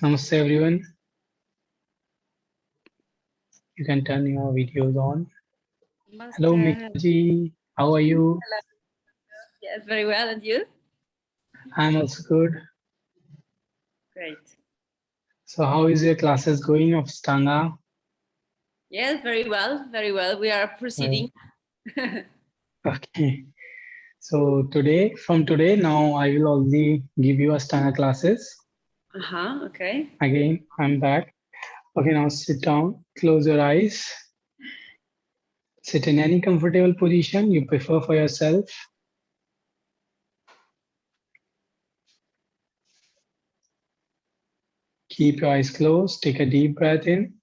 Namaste everyone. You can turn your videos on. Hello Namaste. Mikaji, how are you? Hello. Yes, very well. And you? I'm also good. Great. So how is your classes going of Stanga? Yes, very well. Very well. We are Well, proceeding. okay. So from today now I will only give you a Stanga classes. Okay. Again, I'm back. Okay, now sit down, close your eyes, sit in any comfortable position you prefer for yourself. Keep your eyes closed, take a deep breath in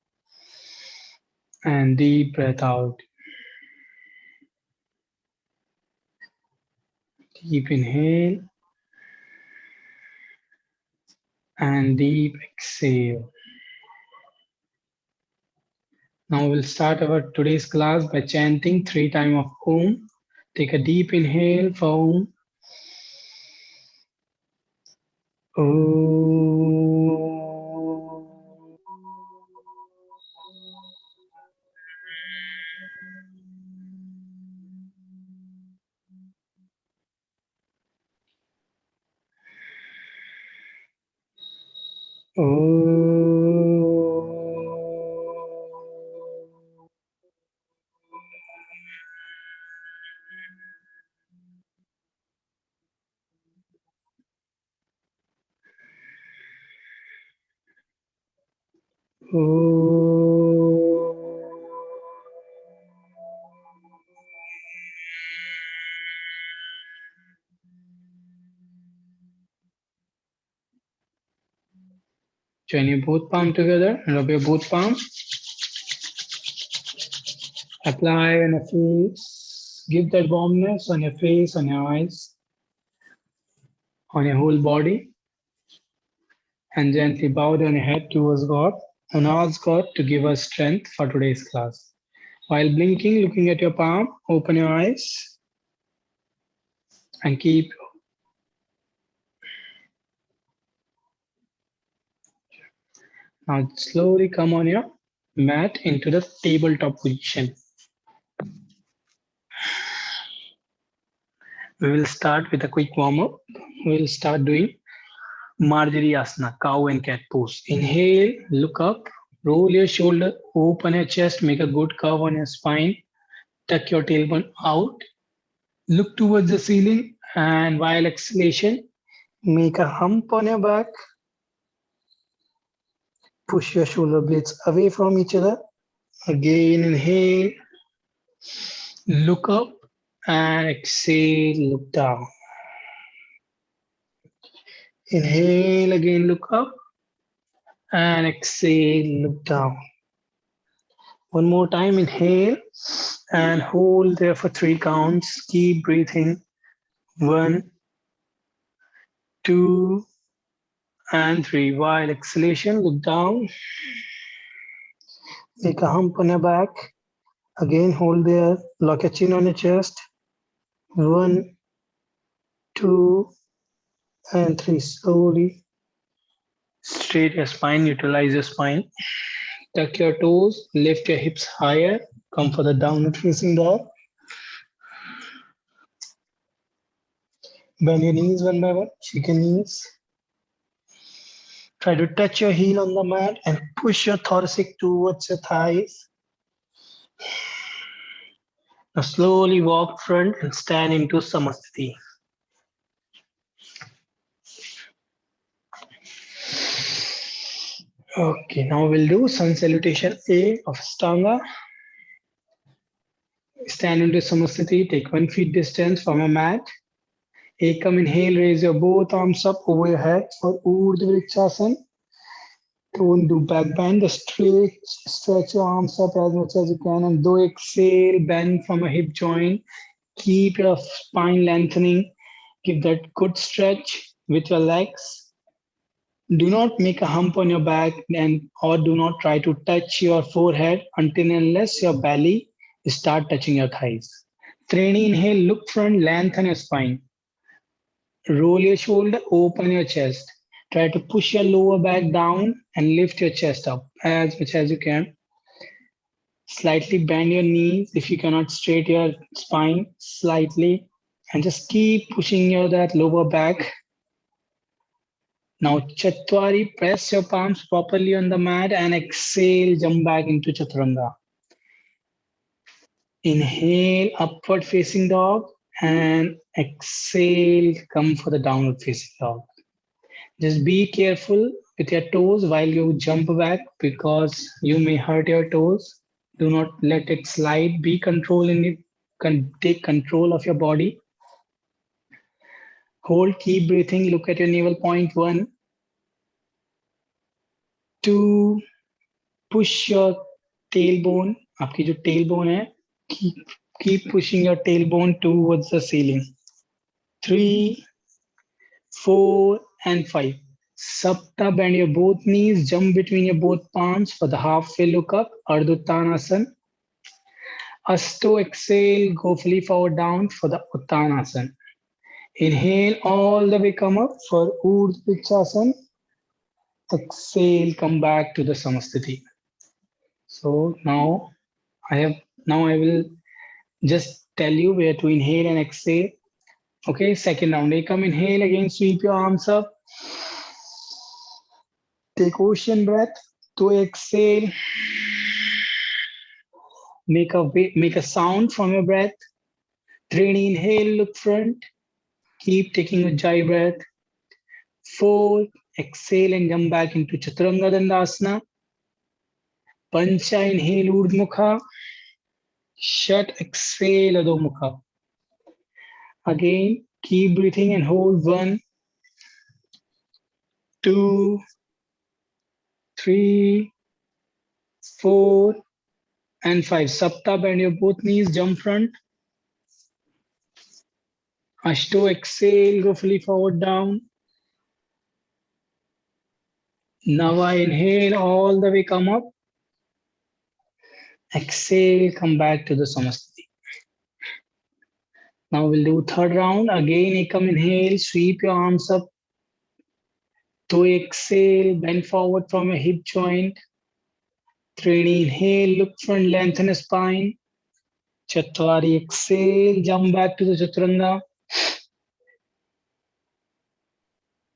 and deep breath out. Deep inhale and deep exhale. Now we'll start our today's class by chanting 3 times of Om. Take a deep inhale for Om. Om. Join your both palms together and rub your both palms. Apply on your face. Give that warmness on your face, on your eyes, on your whole body. And gently bow down your head towards God and ask God to give us strength for today's class. While blinking, looking at your palm, open your eyes and keep. Now slowly come on your mat into the tabletop position. We will start with a quick warm up. We will start doing Marjari Asana, cow and cat pose. Inhale, look up, roll your shoulder, open your chest, make a good curve on your spine, tuck your tailbone out, look towards the ceiling, and while exhalation, make a hump on your back, push your shoulder blades away from each other. Again, inhale, look up, and exhale, look down. Inhale, again, look up, and exhale, look down. One more time, inhale and hold there for 3 counts. Keep breathing. 1, 2, and 3. While exhalation, look down. Make a hump on your back. Again, hold there. Lock your chin on your chest. 1, 2, and 3. Slowly straight your spine. Neutralize your spine. Tuck your toes. Lift your hips higher. Come for the downward facing dog. Bend your knees one by one. Shake your knees. Try to touch your heel on the mat and push your thoracic towards your thighs. Now slowly walk front and stand into Samasthiti. Okay, now we'll do Sun Salutation A of Stanga. Stand into Samasthiti, take 1 feet distance from your mat. Ekam, inhale, raise your both arms up over your head for Urdhva Vrikshasana. Don't do back bend, stretch your arms up as much as you can, and do exhale, bend from a hip joint. Keep your spine lengthening. Give that good stretch with your legs. Do not make a hump on your back or do not try to touch your forehead until and unless your belly start touching your thighs. Training, inhale, look front, lengthen your spine. Roll your shoulder, open your chest. Try to push your lower back down and lift your chest up as much as you can. Slightly bend your knees if you cannot straight your spine slightly, and just keep pushing your that lower back. Now Chatwari, press your palms properly on the mat and exhale, jump back into Chaturanga. Inhale, upward facing dog, and exhale, come for the downward facing dog. Just be careful with your toes while you jump back because you may hurt your toes. Do not let it slide. Be control in it. Take control of your body. Hold, keep breathing. Look at your navel point. 1, 2. Push your tailbone. आपकी जो tailbone है, keep pushing your tailbone towards the ceiling. 3, 4, and 5. Sapta, bend your both knees, jump between your both palms for the halfway look up, Ardha Uttanasana. Asto, exhale, go fully forward down for the Uttanasana. Inhale, all the way come up for Urdhva Vriksasana. Exhale, come back to the Samasthiti. So now I will just tell you where to inhale and exhale. Okay, second round. Come inhale again, sweep your arms up. Take ocean breath. To exhale, make a sound from your breath. 3, inhale, look front. Keep taking a Ujjayi breath. 4, exhale and jump back into Chaturanga Dandasana. Pancha, inhale, Urdhva Mukha. Shat, exhale, Adho Mukha. Again, keep breathing and hold. 1, 2, 3, 4, and 5. Sapta, bend your both knees, jump front. Ashto, exhale, go fully forward down. Nava, inhale, all the way come up. Exhale, come back to the Samasthiti. Now we'll do third round. Again, Ekam, inhale, sweep your arms up. To exhale, bend forward from your hip joint. 3, inhale, look front, lengthen the spine. Chatwari, exhale, jump back to the Chaturanga.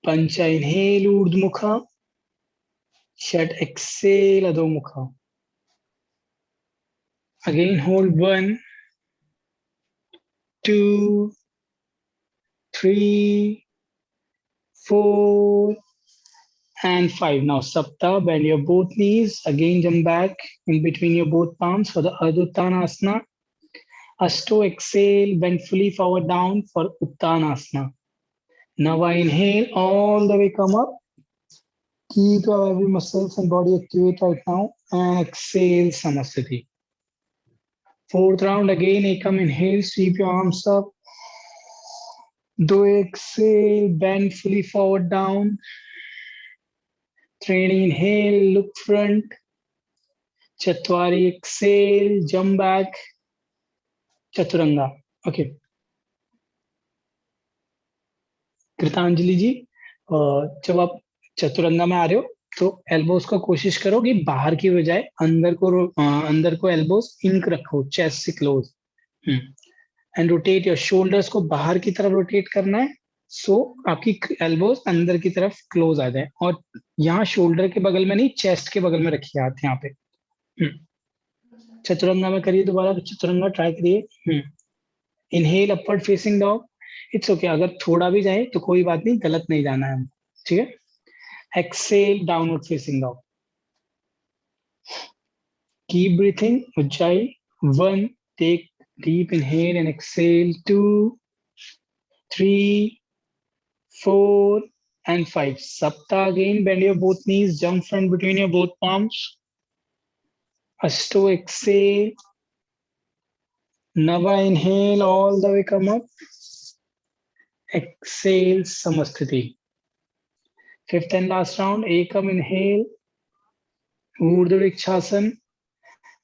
Pancha, inhale, Urdhva Mukha. Shat, exhale, Adho Mukha. Again, hold. 1, 2, 3, 4, and 5. Now, Sapta, bend your both knees. Again, jump back in between your both palms for the Ardha Uttanasana. Asto, exhale, bend fully forward down for Uttanasana. Nava, inhale, all the way come up. Keep your every muscles and body activate right now. And exhale, Samasthiti. Fourth round, again, Ekam, inhale, sweep your arms up. Do exhale, bend fully forward down. 3, inhale, look front. Chatwari, exhale, jump back. Chaturanga. Okay. कृतांजलि जी, जब आप चतुरंगा में आ रहे हो तो elbows को कोशिश करो कि बाहर की बजाय अंदर को एल्बोस इनक रखो, चेस्ट से close. And rotate your shoulders को बाहर की तरफ रोटेट करना है. सो आपकी एल्बोस अंदर की तरफ क्लोज आ जाए. और यहाँ शोल्डर के बगल में नहीं, चेस्ट के बगल में रखिए हाथ यहाँ पे. चतुरंगा में करिए दोबारा. चतुरंगा ट्राई करिए. Inhale, upward facing dog. It's okay, अगर थोड़ा भी जाए तो कोई बात नहीं, गलत नहीं जाना है. ठीक है. Exhale, downward facing dog. Keep breathing. ऊंचाई. 1, take deep inhale and exhale. 2, 3, 4, and 5. Sapta, again, bend your both knees, jump front between your both palms. Asto, exhale. Nava, inhale, all the way come up. Exhale, Samasthiti. Fifth and last round. Ekam, inhale, Urdhva Vrikshasana.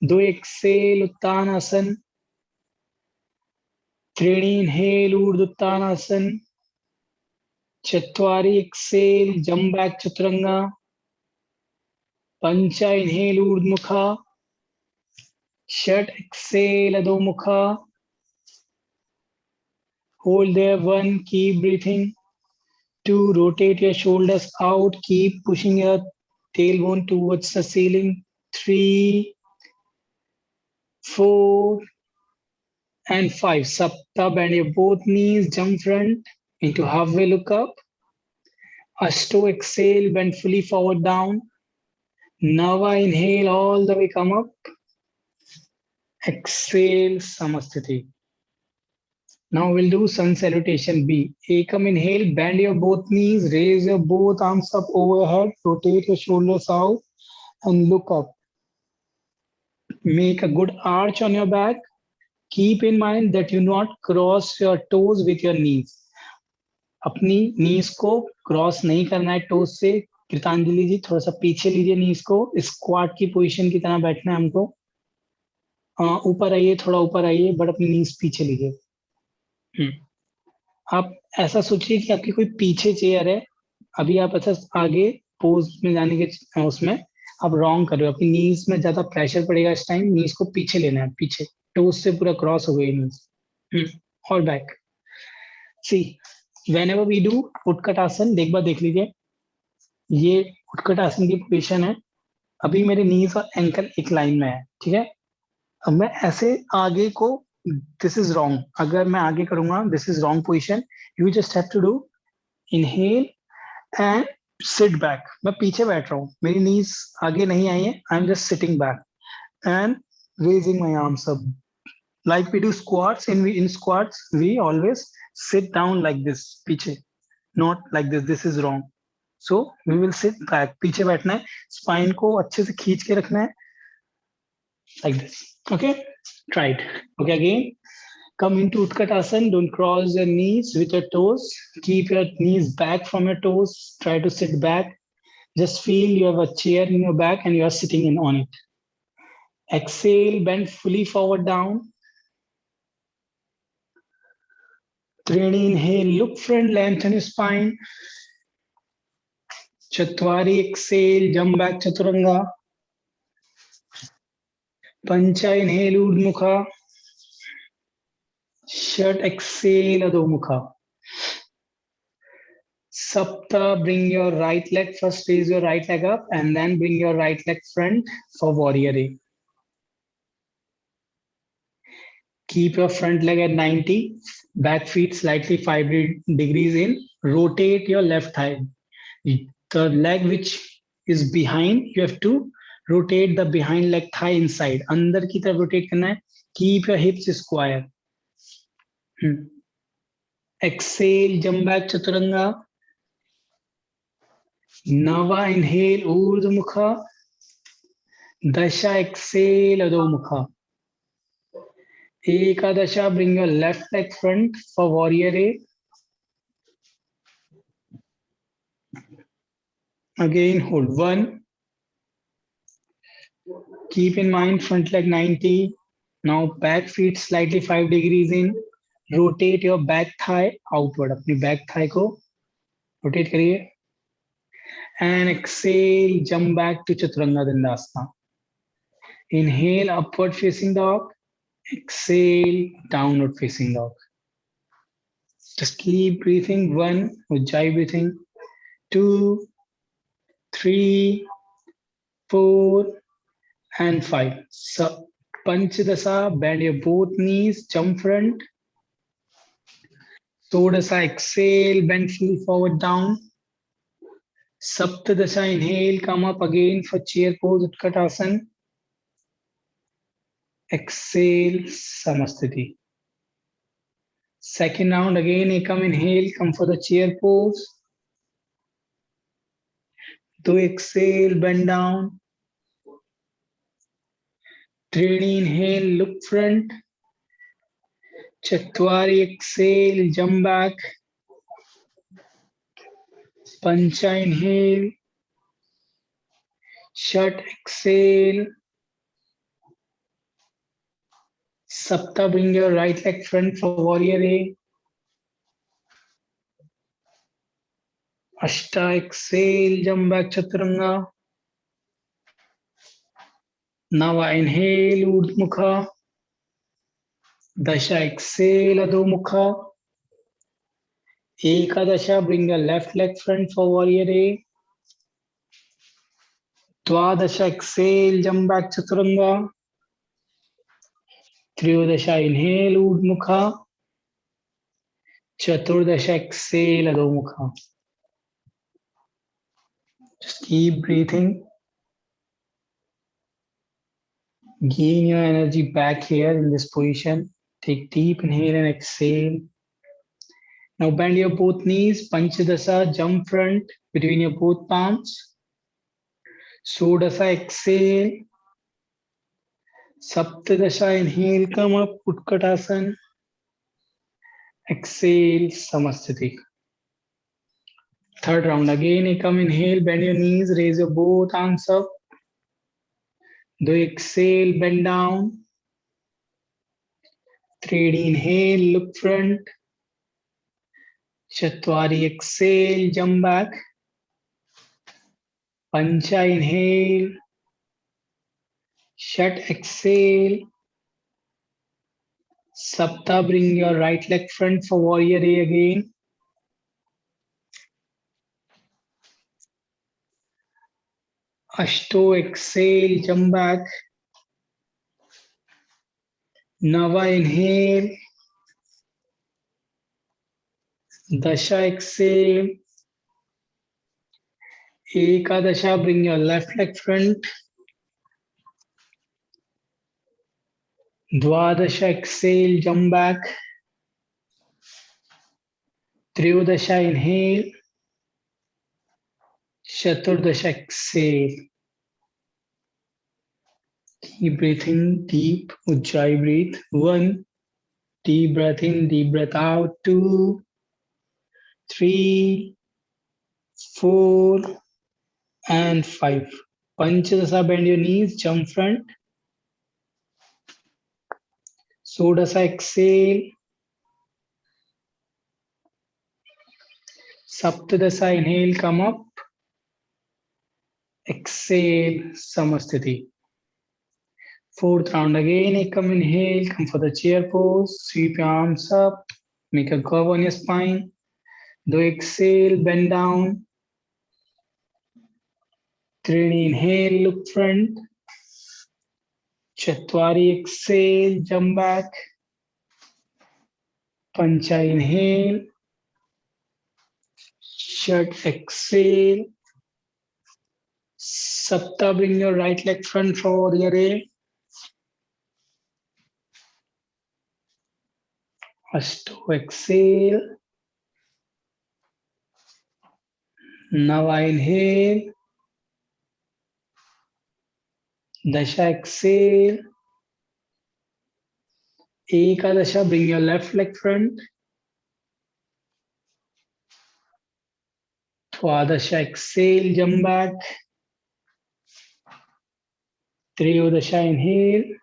Do exhale, Uttanasana. 3, inhale, Urdhva Uttanasana. Chatwari, exhale, jump back chaturanga. Pancha, inhale, urdhmukha. Shat, exhale, adhomukha. Hold there, 1, keep breathing. 2, rotate your shoulders out, keep pushing your tailbone towards the ceiling. 3, 4, and 5. Sapta, bend your both knees, jump front into halfway look up. Ashto, exhale, bend fully forward down. Nava, inhale, all the way come up. Exhale, Samasthiti. Now we'll do sun salutation B. Ekam, inhale, bend your both knees, raise your both arms up overhead, rotate your shoulders out and look up. Make a good arch on your back. Keep in mind that you not cross your toes with your knees. अपनी नीज को cross नहीं करना है toes से। कृतांजलि जी थोड़ा सा पीछे लीजिए नीज को, स्क्वाट की पोजीशन की तरह बैठना है हमको। ऊपर आइए, थोड़ा ऊपर आइए, बट अपनी नीज पीछे लीजिए। आप ऐसा सोचिए कि आपकी कोई पीछे चेयर है, अभी आप ऐसा आगे पोज में जाने के उसमें आप रॉन्ग कर रहे हो। अपनी नीज में ज्यादा प्रेशर पड़ेगा इस टाइम, नीज को पीछे लेना है, पीछे टोज से पूरा क्रॉस हो गई नीज। और back. See whenever we do उत्कट आसन, एक बार देख लीजिए, ये उत्कट आसन की पोजीशन है। अभी मेरे नीज और एंकल एक लाइन में है, ठीक है। अब मैं ऐसे आगे को, दिस इज रॉन्ग, अगर मैं आगे करूंगा this is wrong position. You just have to do inhale and sit back. मैं पीछे बैठ रहा हूँ, मेरी नीज आगे नहीं आई है, I am just sitting back and raising my arms up like we do squats. In squats we always sit down like this, पीछे, not like this, this is wrong. So we will sit back, पीछे बैठना है, spine को अच्छे से खींच के रखना है, like this. Okay, try it. Okay, again, come into Utkatasana. Don't cross your knees with your toes. Keep your knees back from your toes. Try to sit back. Just feel you have a chair in your back and you are sitting in on it. Exhale, bend fully forward down. Trini, inhale, look front, lengthen your spine. Chatwari, exhale, jump back chaturanga. Pancha, inhale, urdhmukha. Shat, exhale, adhomukha. Sapta, bring your right leg, first raise your right leg up and then bring your right leg front for warrior A. Keep your front leg at 90, back feet slightly 5 degrees in. Rotate your left thigh. The leg which is behind, you have to rotate the behind leg thigh inside. अंदर की तरफ rotate करना है. Keep your hips square. Exhale, jump back chaturanga. Nava, inhale, urdhva mukha. Dasha, exhale, adho mukha. Ekadasha, bring your left leg front for warrior A. Again, hold 1. Keep in mind front leg 90. Now back feet slightly 5 degrees in. Rotate your back thigh outward. अपनी back thigh को rotate करिए. And exhale, jump back to Chaturanga Dandasana. Inhale, upward facing dog. Exhale, downward facing dog. Just keep breathing. 1, Ujjayi breathing. 2, 3, 4, and 5. So, Panchadasa, bend your both knees, jump front. Sodasa, exhale, bend fully forward down. Saptadasha, inhale, come up again for chair pose, Utkatasana. Exhale, Samasthiti. Second round, again, Ekam, inhale, come for the chair pose. 2, exhale, bend down. Trini, inhale, look front. Chatwari, exhale, jump back. Pancha, inhale. Shat, exhale. Sapta, bring your right leg front for warrior A. Ashta, exhale, jump back chaturanga. Nava, inhale, Urdhva Mukha. Dasha, exhale, Adho Mukha. Ekadasha, bring your left leg front for warrior A. Dwadasha, exhale, jump back chaturanga. Triyodasha, inhale, Urdhva Mukha. Chaturdasha, exhale, Adho Mukha. Just keep breathing. Gain your energy back here in this position. Take deep inhale and exhale. Now bend your both knees. Panchadasa, jump front between your both palms. Sodasa, exhale. Saptadasha, inhale, come up, Utkatasana. Exhale, Samasthiti. Third round again, come inhale, bend your knees, raise your both arms up. Do exhale, bend down. 3D inhale, look front. Chatwari, exhale, jump back. Pancha, inhale. Shat, exhale. Sapta, bring your right leg front for warrior A again. Ashto, exhale, jump back. Nava, inhale. Dasha, exhale. Ekadasha, bring your left leg front. Dwadasha, exhale, jump back. Triyodasha, inhale. Chaturdasha, exhale. Keep breathing deep. Ujjayi breathe. 1. Deep breath in, deep breath out. 2, 3, 4, and 5. Panchadasa, bend your knees, jump front. Sodasa, exhale. Saptadasa, inhale, come up. Exhale, Samasthiti. Fourth round again, come inhale, come for the chair pose, sweep your arms up, make a curve on your spine. Do exhale, bend down. 3 inhale, look front. Chatwari, exhale, jump back. Pancha, inhale. Shat, exhale. Sapta, bring your right leg front for warrior A. Ashto, exhale. Nava, inhale. Dasha, exhale. Ekadasha, bring your left leg front. Dwadasha, exhale, jump back. Triyodasha, inhale.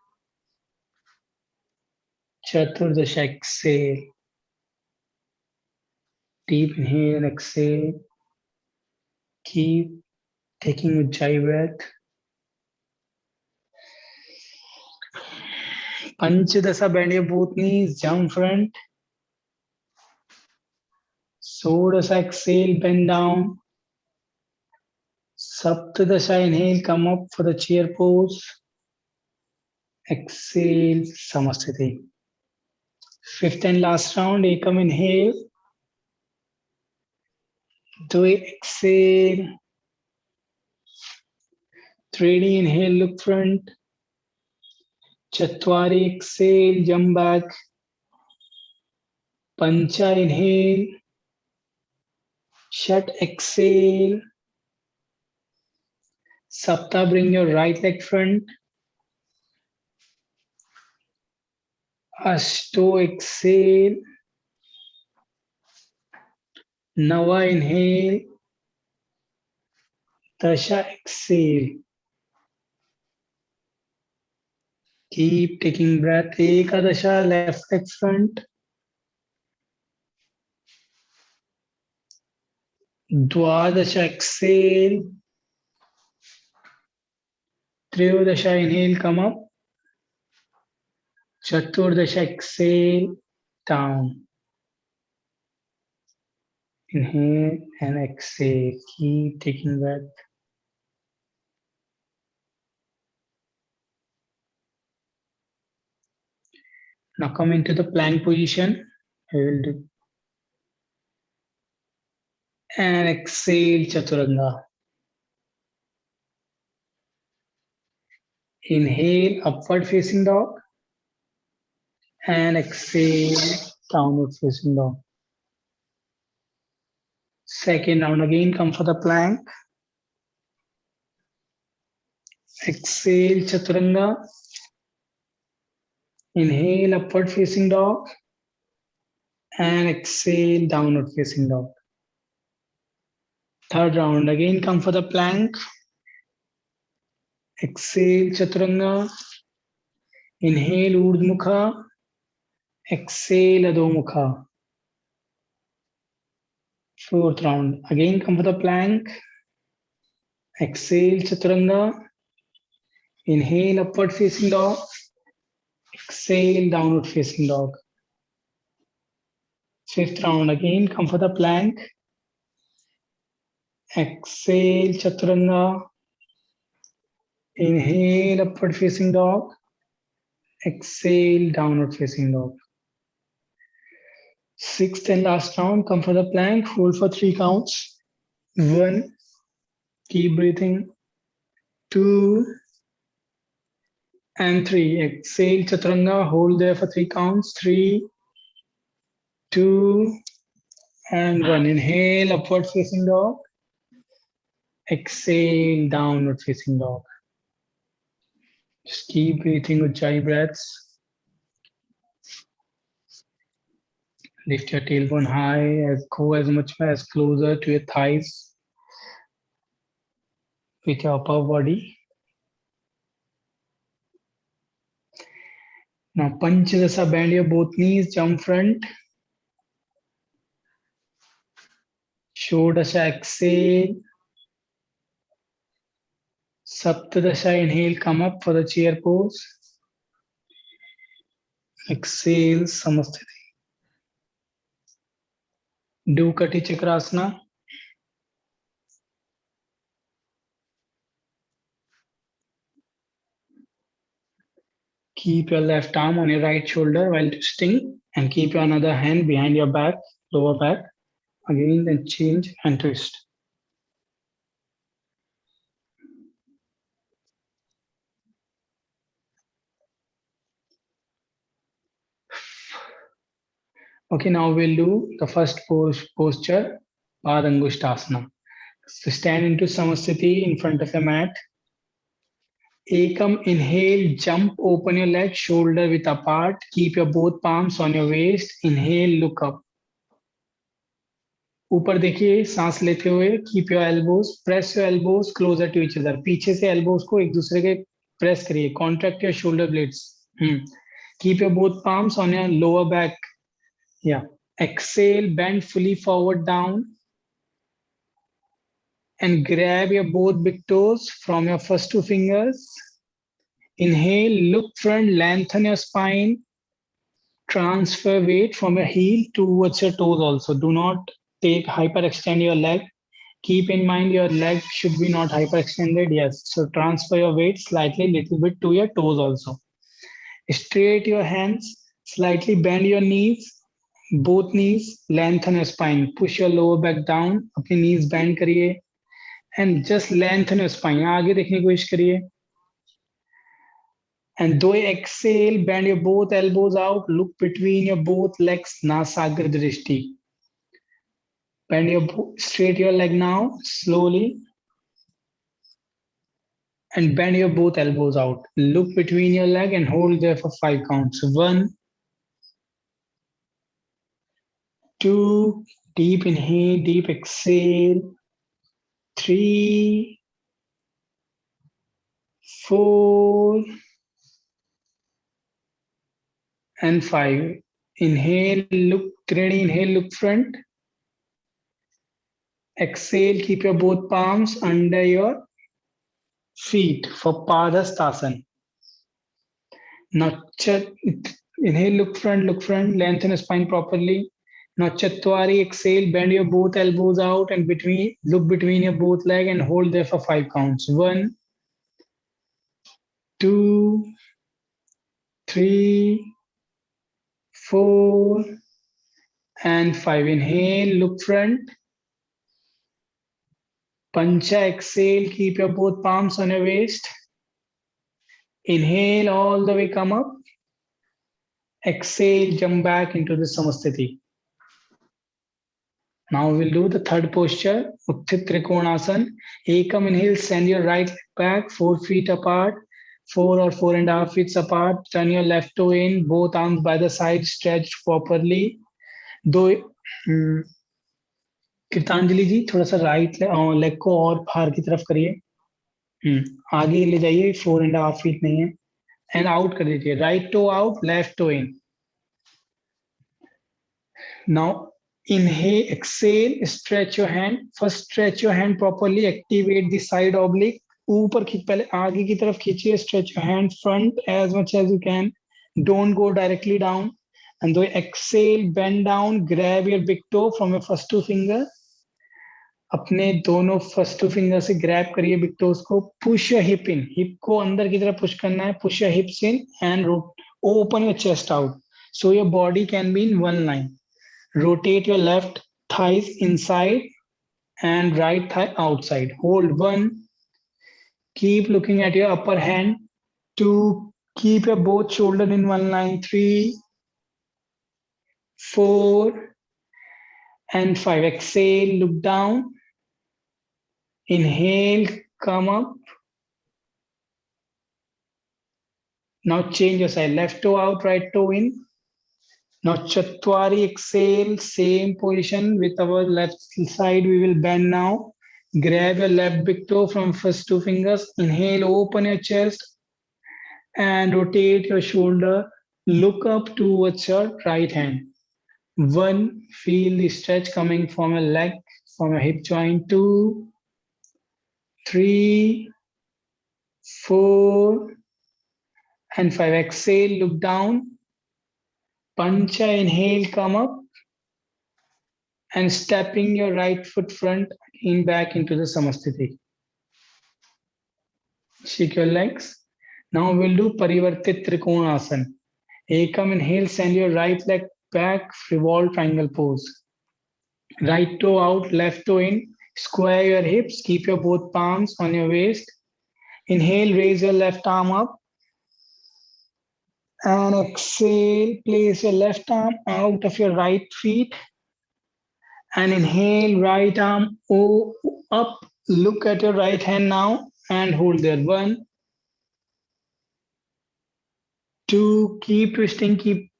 Chaturdasha, exhale. Deep inhale, exhale. Keep taking Ujjayi breath. Panchadasa, bend your both knees, jump front. Sodasa, exhale, bend down. Saptadasha, inhale, come up for the chair pose. Exhale, Samasthiti. Fifth and last round, Ekam, inhale. Doi, exhale. 3D, inhale, look front. Chatwari, exhale, jump back. Pancha, inhale. Shat, exhale. Sapta, bring your right leg front. Ashto, exhale. Nava, inhale. Dasha, exhale. Keep taking breath. Ekadasha, left leg front. द्वादश exhale. Triyodasha inhale, come up. Chaturdasha exhale, down. Inhale and exhale. Keep taking breath. Now come into the plank position. I will do. And exhale, Chaturanga. Inhale, upward facing dog. And exhale, downward facing dog. Second round again, come for the plank. Exhale, Chaturanga. Inhale, upward facing dog. And exhale, downward facing dog. Third round, again come for the plank. Exhale, Chaturanga. Inhale, Urdhmukha. Exhale, Adhomukha. Fourth round, again come for the plank. Exhale, Chaturanga. Inhale, upward facing dog. Exhale, downward facing dog. Fifth round, again come for the plank. Exhale, Chaturanga. Inhale, upward facing dog. Exhale, downward facing dog. Sixth and last round, come for the plank. Hold for 3 counts. 1. Keep breathing. 2 and 3. Exhale, Chaturanga. Hold there for 3 counts. 3, 2, and 1. Inhale, upward facing dog. Exhale, downward facing dog. Just keep breathing Ujjayi breaths. Lift your tailbone high, go as much as closer to your thighs with your upper body. Now Panchadasa, bend your both knees, jump front. Shodasha, exhale. Saptadasha, inhale, come up for the chair pose. Exhale, Samasthiti. Do Kati Chakrasana. Keep your left arm on your right shoulder while twisting and keep your another hand behind your back, lower back. Again, then change and twist. Okay, now we'll do the first posture, Padangushtasana. So stand into Samasthiti in front of the mat. Ekam, inhale, jump, open your legs, shoulder width apart. Keep your both palms on your waist. Inhale, look up. ऊपर देखिए सांस लेते हुए keep your elbows press your elbows closer to each other पीछे से elbows को एक दूसरे के प्रेस करिए contract your shoulder blades keep your both palms on your lower back. Yeah, exhale, bend fully forward down and grab your both big toes from your first 2 fingers. Inhale, look front, lengthen your spine. Transfer weight from your heel towards your toes also. Do not hyperextend your leg. Keep in mind your leg should be not hyperextended. Yes, so transfer your weight slightly, little bit to your toes also. Straight your hands, slightly bend your knees, both knees, lengthen your spine. Push your lower back down, अपनी knees bend करिए and just lengthen your spine. आगे देखने की कोशिश करिए. And do exhale, bend your both elbows out, look between your both legs, Nasagra Drishti. Bend straight your leg now, slowly. And bend your both elbows out. Look between your leg and hold there for 5 counts. 1, 2, deep inhale, deep exhale. 3, 4, and 5. Inhale, look, Trine, inhale, look front. Exhale, keep your both palms under your feet for Padhastasana. Now, inhale, look front, lengthen the spine properly. Now, Chatwari, exhale, bend your both elbows out and look between your both leg and hold there for 5 counts. 1, 2, 3, 4, and 5. Inhale, look front. Pancha, exhale, keep your both palms on your waist. Inhale, all the way come up. Exhale, jump back into the Samasthiti. Now we'll do the third posture, Utthit Trikonasana. Ekam, inhale, send your right leg back, 4 feet apart, 4 or 4.5 feet apart. Turn your left toe in, both arms by the side, stretched properly. कीर्तांजलि जी थोड़ा सा right leg को और बाहर की तरफ करिए, आगे ले जाइए, 4.5 feet नहीं है, एंड आउट कर दीजिए, right toe out, left toe in. Now inhale, exhale, stretch your hand. First stretch your hand properly, activate the side oblique. ऊपर खींच, पहले आगे की तरफ खींचिए, stretch your hand front as much as you can. Don't go directly down. And though exhale, bend down, grab your big toe from your first 2 fingers. अपने दोनों first 2 finger से grab करिए बिग टोज को. Push your hip in, hip को अंदर की तरफ push करना है. Push your hips in and open your chest out so your body can be in one line. Rotate your left thighs inside and right thigh outside. Hold 1. Keep looking at your upper hand. 2. Keep your both shoulder in one line. 3, 4, and 5. Exhale, look down. Inhale, come up. Now change your side. Left toe out, right toe in. Now Chatwari, exhale, same position with our left side. We will bend now. Grab your left big toe from first 2 fingers. Inhale, open your chest and rotate your shoulder. Look up towards your right hand. 1, feel the stretch coming from your leg, from your hip joint. 2, 3, 4, and 5. Exhale, look down. Pancha, inhale, come up. And stepping your right foot front in back into the Samasthiti. Shake your legs. Now we'll do Parivartit Trikonasana. Ekam, inhale, send your right leg back, revolve triangle pose. Right toe out, left toe in. Square your hips, keep your both palms on your waist. Inhale, raise your left arm up. And exhale, place your left arm out of your right feet. And inhale, right arm up. Look at your right hand now and hold there. 1, 2, keep twisting, keep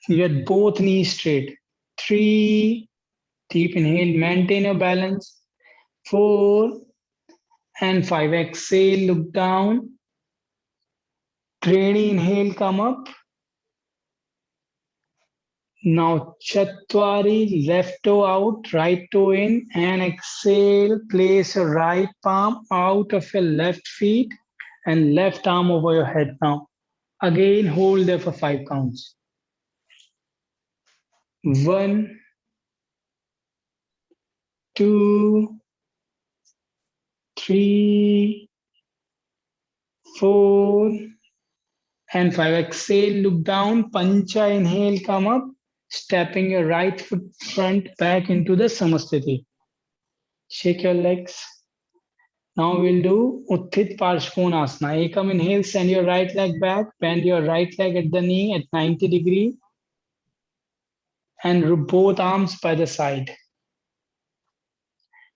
your both knees straight. 3, deep inhale, maintain your balance. 4, and 5. Exhale, look down. Training, inhale, come up. Now Chatwari, left toe out, right toe in, and exhale, place your right palm out of your left feet and left arm over your head now. Again, hold there for 5 counts. 1, 2, 3, 4, and 5. Exhale, look down. Pancha, inhale, come up. Stepping your right foot front back into the Samasthiti. Shake your legs. Now we'll do Utthit Parshvanasana. Ekam, inhale, send your right leg back. Bend your right leg at the knee at 90 degrees. And both arms by the side.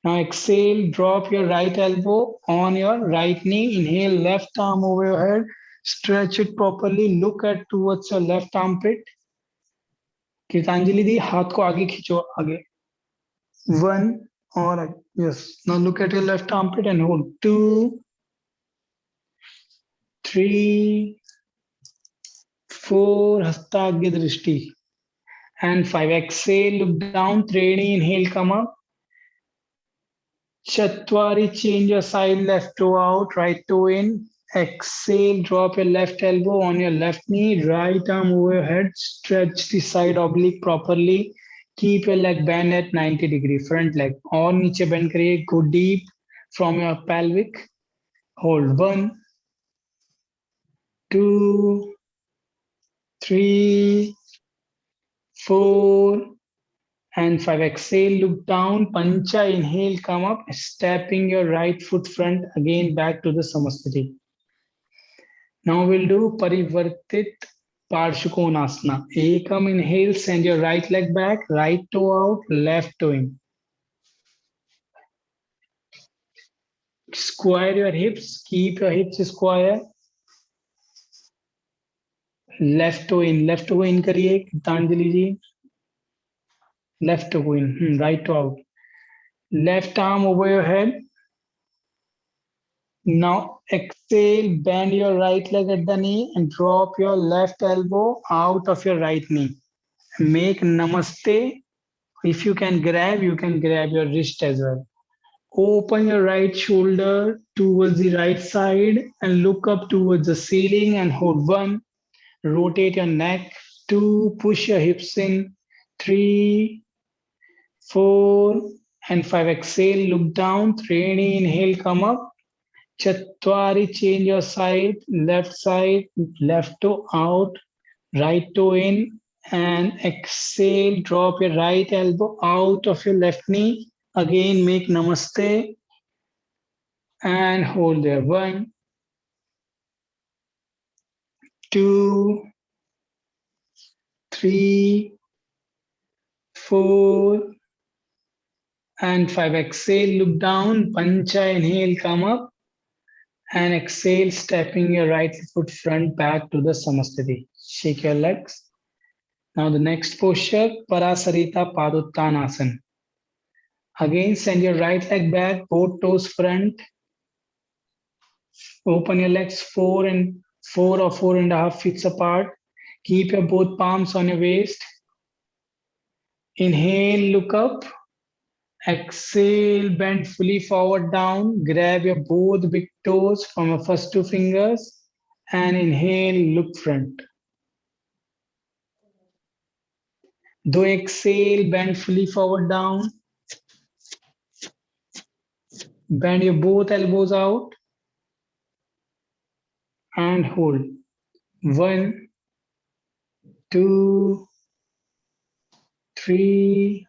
Now exhale, drop your right elbow on your right knee. Inhale, left arm over your head. Stretch it properly. Look at towards your left armpit. कीर्तांजलि दी, हाथ को आगे खींचो, आगे. 1, or yes. Now look at your left armpit and hold. 2, 3, 4, Hastagya Drishti. And 5. Exhale, look down. Training, inhale, come up. Chatwari, change your side, left toe out, right toe in. Exhale, drop your left elbow on your left knee, right arm over your head, stretch the side oblique properly. Keep your leg bend at 90 degree, front leg. और नीचे bend करिए, go deep from your pelvic. Hold 1, 2, 3, 4, and 5. Exhale, look down, pancha, inhale, come up, stepping your right foot front again back to the Samasthiti. Now we'll do Parivartit Parshukonasana. Ekam, inhale, send your right leg back, right toe out, left toe in. Square your hips, keep your hips square. Left toe in करिए, Gitanjali ji. Left toe in, right toe out. Left arm over your head. Now exhale, bend your right leg at the knee and drop your left elbow out of your right knee. Make namaste. If you can grab your wrist as well. Open your right shoulder towards the right side and look up towards the ceiling and hold 1. Rotate your neck. 2. Push your hips in. 3, 4, and 5. Exhale, look down. 3, inhale, come up. Chatwari, change your side, left toe out, right toe in, and exhale, drop your right elbow out of your left knee. Again, make namaste and hold there. 1, 2, 3, 4, and 5. Exhale, look down, pancha, inhale, come up. And exhale, stepping your right foot front back to the Samasthiti. Shake your legs. Now the next posture, Parasarita Paduttanasana. Again, send your right leg back, both toes front. Open your legs 4 or 4.5 feet apart. Keep your both palms on your waist. Inhale, look up. Exhale, bend fully forward down. Grab your both big toes from your first 2 fingers. And inhale, look front. Do exhale, bend fully forward down. Bend your both elbows out. And hold. 1, 2, 3,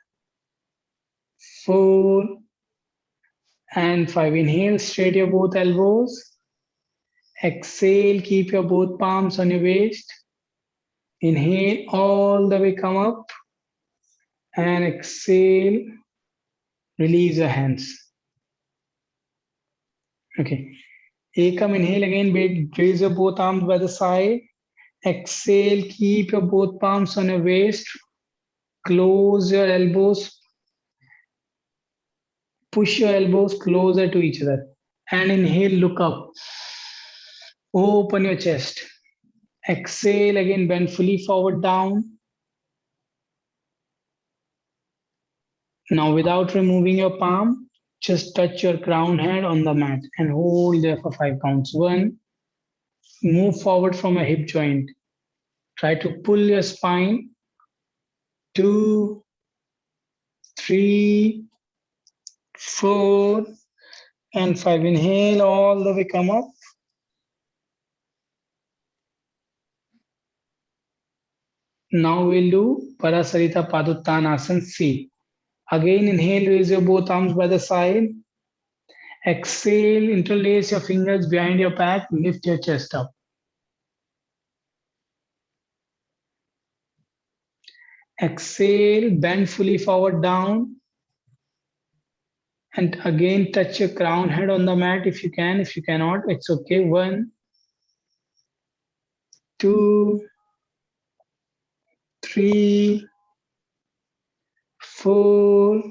4, and 5. Inhale, straight your both elbows. Exhale, keep your both palms on your waist. Inhale, all the way come up. And exhale, release your hands. Okay. Ekam, inhale again, raise your both arms by the side. Exhale, keep your both palms on your waist. Close your elbows. Push your elbows closer to each other. And inhale, look up. Open your chest. Exhale, again, bend fully forward down. Now, without removing your palm, just touch your crown head on the mat and hold there for 5 counts. 1, move forward from a hip joint. Try to pull your spine. 2, 3, 4, and 5. Inhale, all the way come up. Now we'll do Parasarita Paduttanasana C. Again, inhale, raise your both arms by the side. Exhale, interlace your fingers behind your back, lift your chest up. Exhale, bend fully forward down. And again, touch your crown head on the mat if you can. If you cannot, it's okay. 1, 2, 3, 4,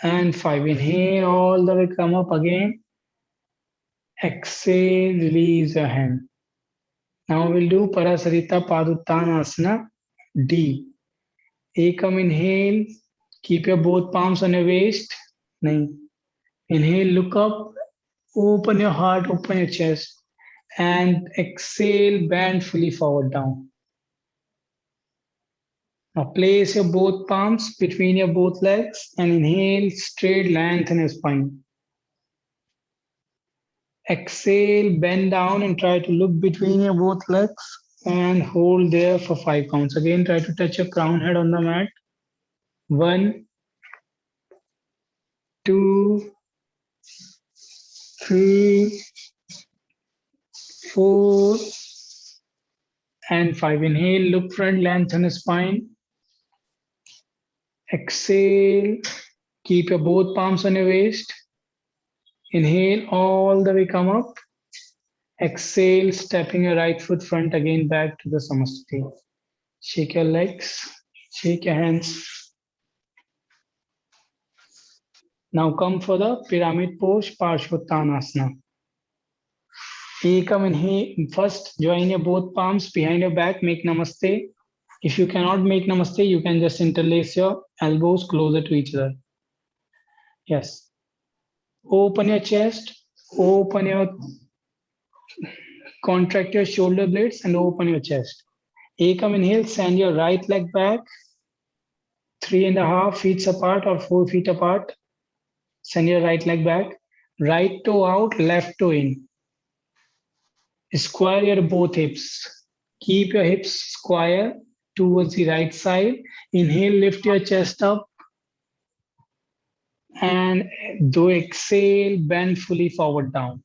and 5. Inhale, all the way come up again. Exhale, release your hand. Now we'll do Parasarita Paduttanasana D. Ekam, inhale, keep your both palms on your waist. Inhale, look up, open your heart, open your chest, and exhale, bend fully forward down. Now place your both palms between your both legs and inhale, straight lengthen your spine. Exhale, bend down and try to look between your both legs and hold there for 5 counts. Again, try to touch your crown head on the mat. 1, 2, 3, 4, and 5. Inhale, look front, lengthen the spine. Exhale, keep your both palms on your waist. Inhale, all the way come up. Exhale, stepping your right foot front again back to the Samasthiti. Shake your legs, shake your hands. Now come for the pyramid pose, Parshvottanasana. Ekam inhale. First, join your both palms behind your back, make Namaste. If you cannot make Namaste, you can just interlace your elbows closer to each other. Yes. Open your chest, contract your shoulder blades and open your chest. Ekam inhale, send your right leg back, 3.5 feet apart or 4 feet apart. Send your right leg back, right toe out, left toe in. Square your both hips. Keep your hips square towards the right side. Inhale, lift your chest up. And do exhale, bend fully forward down.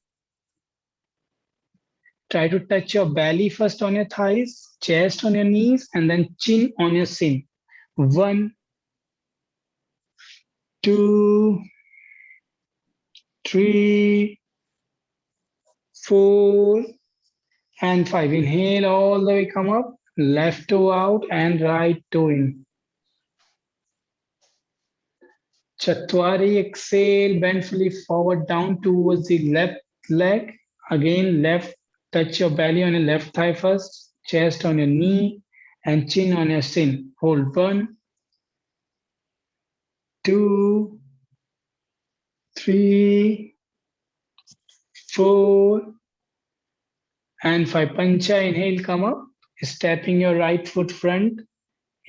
Try to touch your belly first on your thighs, chest on your knees, and then chin on your shin. 1, 2, 3, 4, and 5. Inhale, all the way come up. Left toe out and right toe in. Chatwari, exhale, bend fully forward down towards the left leg. Again, left, touch your belly on your left thigh first, chest on your knee, and chin on your shin. Hold 1, 2, 3, 4, and 5. Pancha, inhale, come up, stepping your right foot front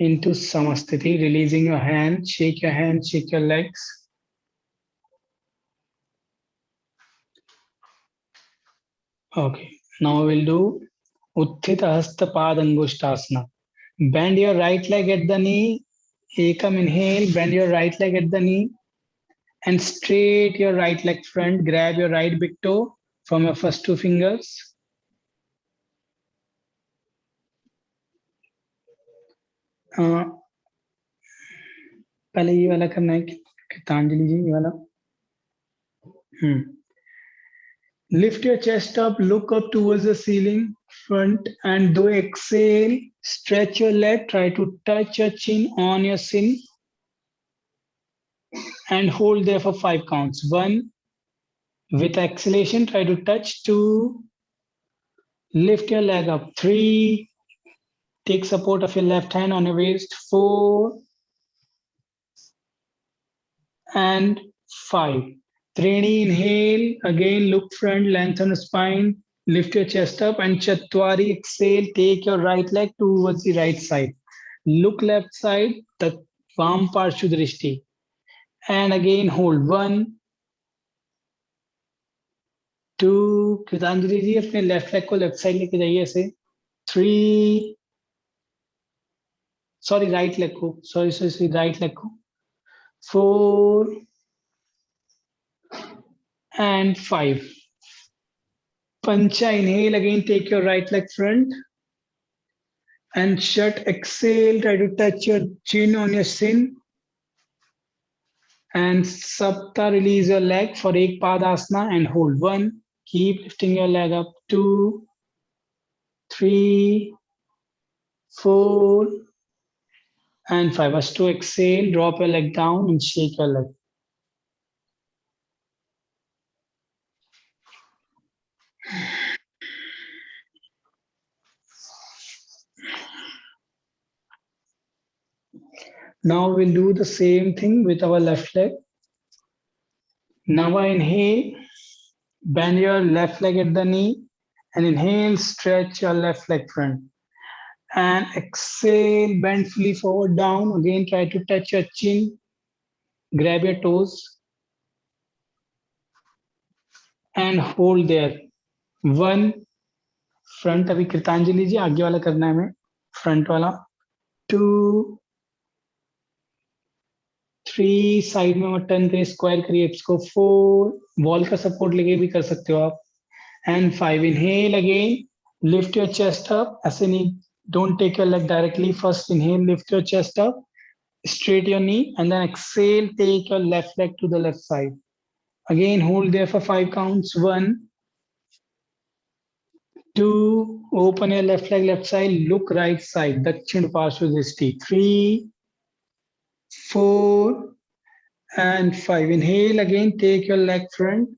into Samasthiti, releasing your hand, shake your legs. Okay, now we'll do Utthita Hasta Pad Angushtasana. Bend your right leg at the knee. Ekam inhale, bend your right leg at the knee and straight your right leg front. Grab your right big toe from your first 2 fingers. पहले ये वाला करना है गीतांजलि जी, ये वाला. Lift your chest up, look up towards the ceiling front, and do exhale, stretch your leg, try to touch your chin on your shin and hold there for 5 counts. 1, with exhalation, try to touch. 2, lift your leg up. 3, take support of your left hand on your waist. 4, and 5. Treni, inhale, again look front, lengthen the spine, lift your chest up, and Chatwari, exhale, take your right leg towards the right side. Look left side, the Vam Parshudrishti. And again hold 1, 2, Kritanjali ji अपने left leg को left side लेके जाइए ऐसे. 3, sorry right leg को, sorry right leg को. 4 and 5. Pancha, inhale, again take your right leg front. And shut, exhale, try to touch your chin on your shin. And Sapta, release your leg for Ek Padasana and hold 1. Keep lifting your leg up. 2, 3, 4, and 5. As to exhale, drop your leg down and shake your leg. Now we'll do the same thing with our left leg. Now I inhale, bend your left leg at the knee, and inhale, stretch your left leg front. And exhale, bend fully forward down. Again, try to touch your chin, grab your toes, and hold there. 1, front अभी कृतांजलि जी आगे वाला करना है हमें, front वाला. 2, 3, side में मत turn करिए, स्क्वायर करिए इसको. 4, वॉल का सपोर्ट लेके भी कर सकते हो आप. And 5, inhale again, lift your chest up. ऐसे नहीं, don't take your leg directly. First inhale, lift your chest up, straight your knee, and then exhale, take your left leg to the left side. Again, hold there for 5 counts. 1, 2, open your left leg left side, look right side, Dakshin Parshva Drishti. 3, 4, and 5. Inhale again, take your leg front,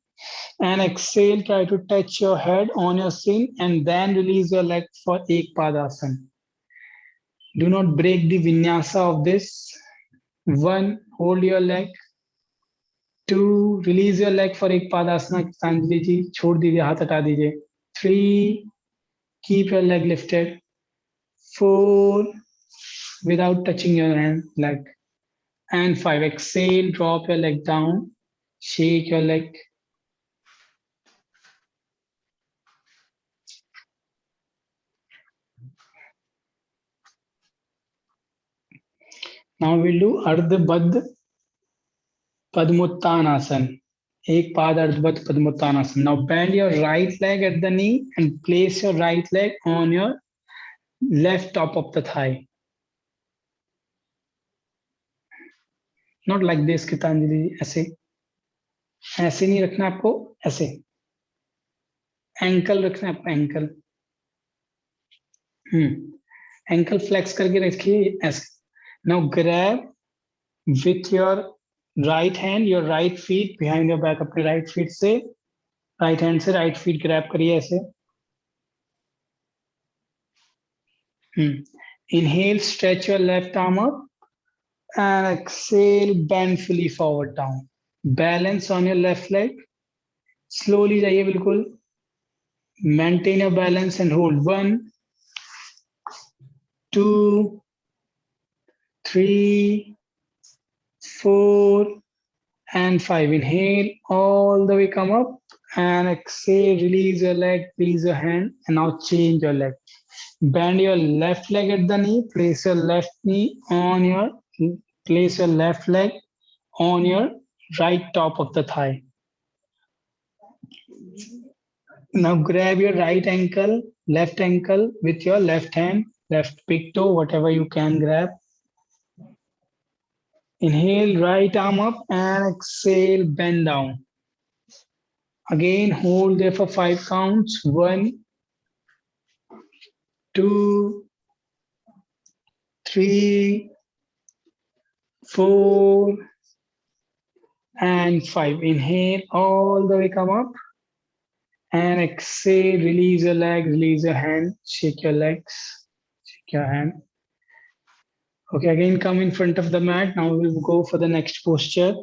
and exhale, try to touch your head on your shin, and then release your leg for Ekpadasana. Do not break the vinyasa of this. 1, hold your leg. 2, release your leg for Ekpadasana. Sanjali ji, छोड़ दीजिए, हाथ हटा दीजिए. 3, keep your leg lifted. 4, without touching your leg. And 5, exhale, drop your leg down, shake your leg. Now we'll do Ardha Baddha Padmuttanasana. Ek Pad Ardha Baddha Padmuttanasana. Now bend your right leg at the knee and place your right leg on your left top of the thigh. Not like this, Gitanjali ji, ऐसे ऐसे नहीं रखना आपको, ऐसे ankle रखना है आपका, ankle. Ankle flex करके रखिए ऐसे. Now grab with your right hand your right feet behind your back. अपने राइट फीट से, राइट हैंड से राइट फीट ग्रैब करिए ऐसे. Inhale, stretch your left arm up, and exhale, bend fully forward down. Balance on your left leg. Slowly जाइए बिल्कुल. Maintain your balance and hold. 1, 2, 3, 4, and 5. Inhale, all the way come up, and exhale, release your leg, release your hand, and now change your leg. Bend your left leg at the knee, place your left leg on your right top of the thigh. Now grab your right ankle, left ankle with your left hand, left big toe, whatever you can grab. Inhale, right arm up, and exhale, bend down. Again, hold there for 5 counts. 1, 2, 3, 4, and 5. Inhale, all the way come up, and exhale, release your leg, release your hand, shake your legs, shake your hand. Okay, again, come in front of the mat. Now we'll go for the next posture.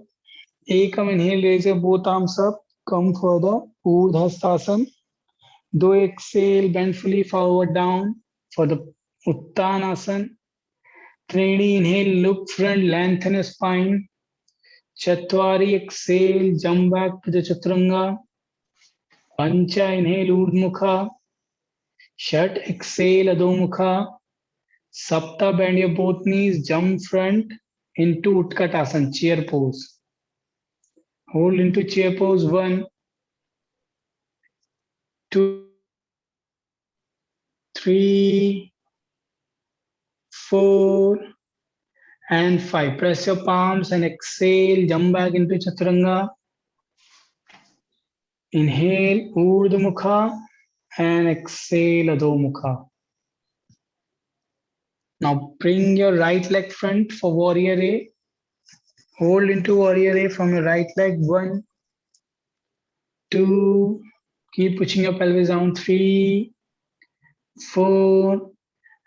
Come, inhale, raise your both arms up, come for the Urdhastasana. 2, exhale, bend fully forward down for the Uttanasana. 3, inhale, look front, lengthen your spine. 4, exhale, jump back to the Chaturanga. 5, inhale, Urdhmukha. 6, exhale, Adhomukha. 7, bend your both knees, jump front into Utkatasana, chair pose. Hold into chair pose. 1, 2, 3, 4, and 5. Press your palms and exhale, jump back into Chaturanga. Inhale, Urdhva Mukha, and exhale, Adho Mukha. Now bring your right leg front for Warrior A. Hold into Warrior A from your right leg. 1, 2, keep pushing your pelvis down. 3, 4,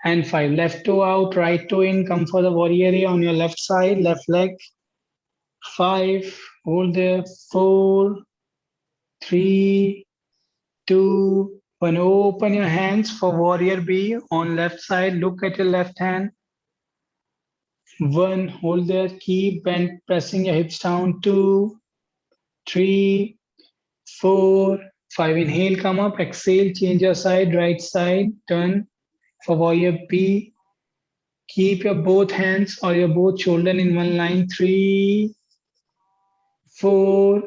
and 5. Left toe out, right toe in. Come for the Warrior A on your left side, left leg. 5, hold there, 4, 3, 2, 1. Open your hands for warrior B on left side. Look at your left hand. 1, hold there, keep bend, pressing your hips down. 2, 3, 4, 5. Inhale, come up, exhale, change your side, right side, turn for warrior B. Keep your both hands or your both shoulder in one line. 3, 4,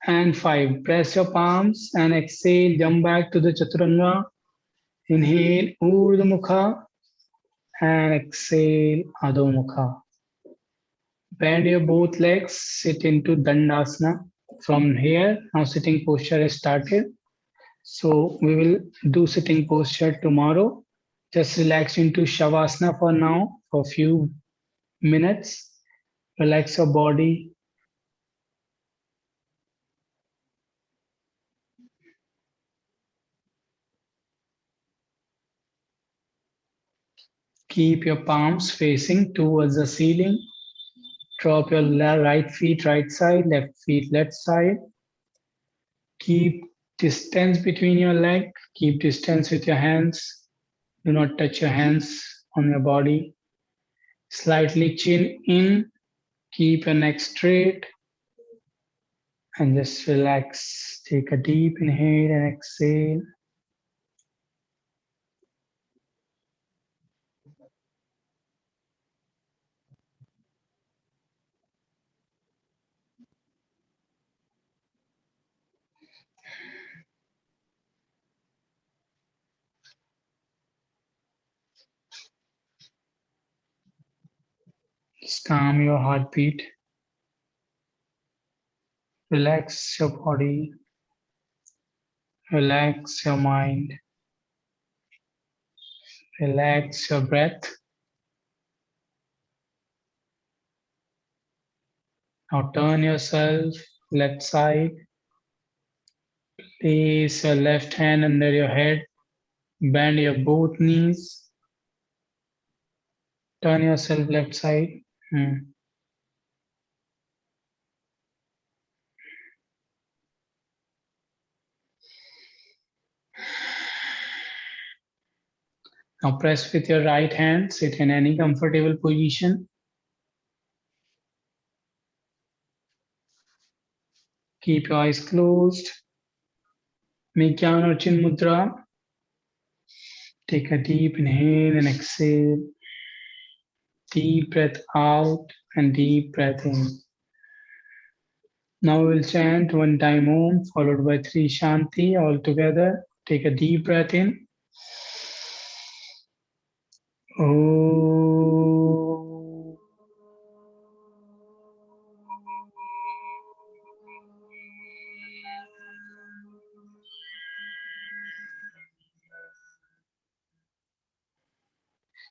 and 5. Press your palms and exhale, jump back to the Chaturanga. Inhale, Urdhva Mukha, and exhale, Adho Mukha. Bend your both legs, sit into Dandasana. From here, now sitting posture is started. So we will do sitting posture tomorrow. Just relax into Shavasana for now for a few minutes. Relax your body. Keep your palms facing towards the ceiling. Drop your right feet right side, left feet left side. Keep distance between your leg. Keep distance with your hands. Do not touch your hands on your body. Slightly chin in. Keep your neck straight. And just relax. Take a deep inhale and exhale. Just calm your heartbeat. Relax your body. Relax your mind. Relax your breath. Now turn yourself left side. Place your left hand under your head. Bend your both knees. Turn yourself left side. Now press with your right hand. Sit in any comfortable position. Keep your eyes closed. Make Jnana or Chin Mudra. Take a deep inhale and exhale. Deep breath out and deep breath in. Now we'll chant one time Om followed by 3 Shanti all together. Take a deep breath in. Om.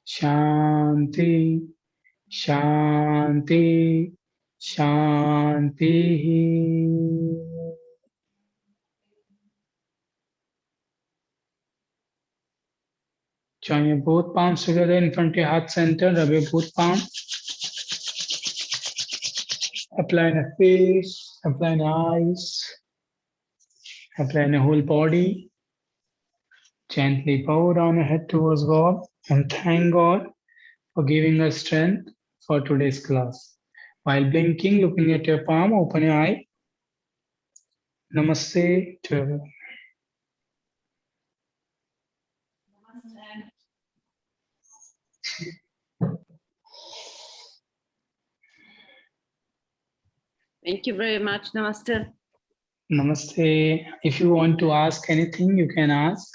Shanti, Shanti, Shanti. Join your both palms together in front of your heart center. Rub your both palms. Apply in the face, apply in the eyes, apply in the whole body. Gently bow down your head towards God and thank God for giving us strength for today's class. While blinking, looking at your palm, open your eye. Namaste to everyone. Thank you very much. Namaste. Namaste. If you want to ask anything, you can ask.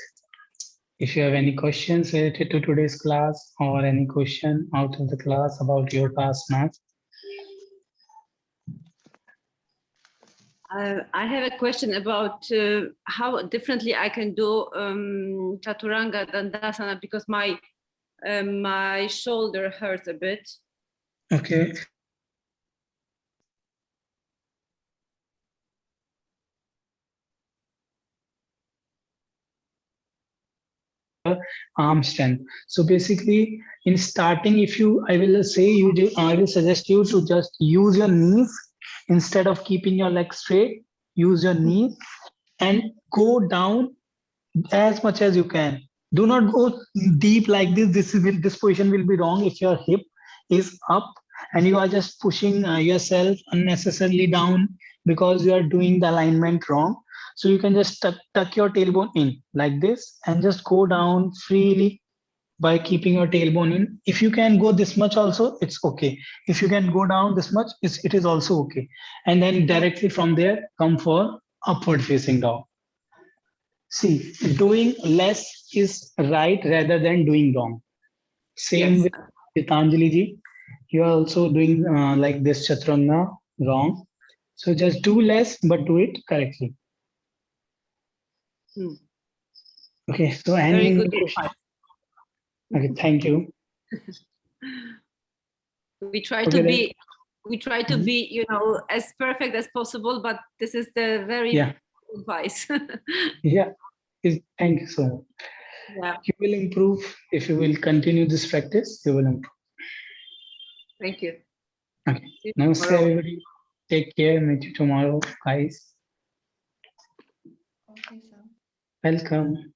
If you have any questions related to today's class or any question out of the class about your past math. I have a question about how differently I can do Chaturanga Dandasana because my shoulder hurts a bit. Okay. arm strength. So basically, in starting, if you, I will say you, I will suggest you to just use your knees instead of keeping your legs straight. Use your knees and go down as much as you can. Do not go deep like this. This position will be wrong if your hip is up and you are just pushing yourself unnecessarily down because you are doing the alignment wrong. So you can just tuck your tailbone in like this and just go down freely by keeping your tailbone in. If you can go this much also, it's okay. If you can go down this much, it is also okay. And then directly from there, come for upward facing dog. See, doing less is right rather than doing wrong. Same Yes. with Gitanjali ji. You are also doing like this chaturanga wrong. So just do less, but do it correctly. Hmm. Okay. So Very any good question? advice. Okay. Thank you. We try Okay. to Then, be, Mhm. you know, as perfect as possible, but this is the very Yeah. advice. Yeah. Thank you so much. Yeah. You will improve if you will continue this practice. You will improve. Thank you. Okay. See you Namaste, tomorrow. everybody. Take care. Meet you tomorrow, guys. Okay, sir. Welcome.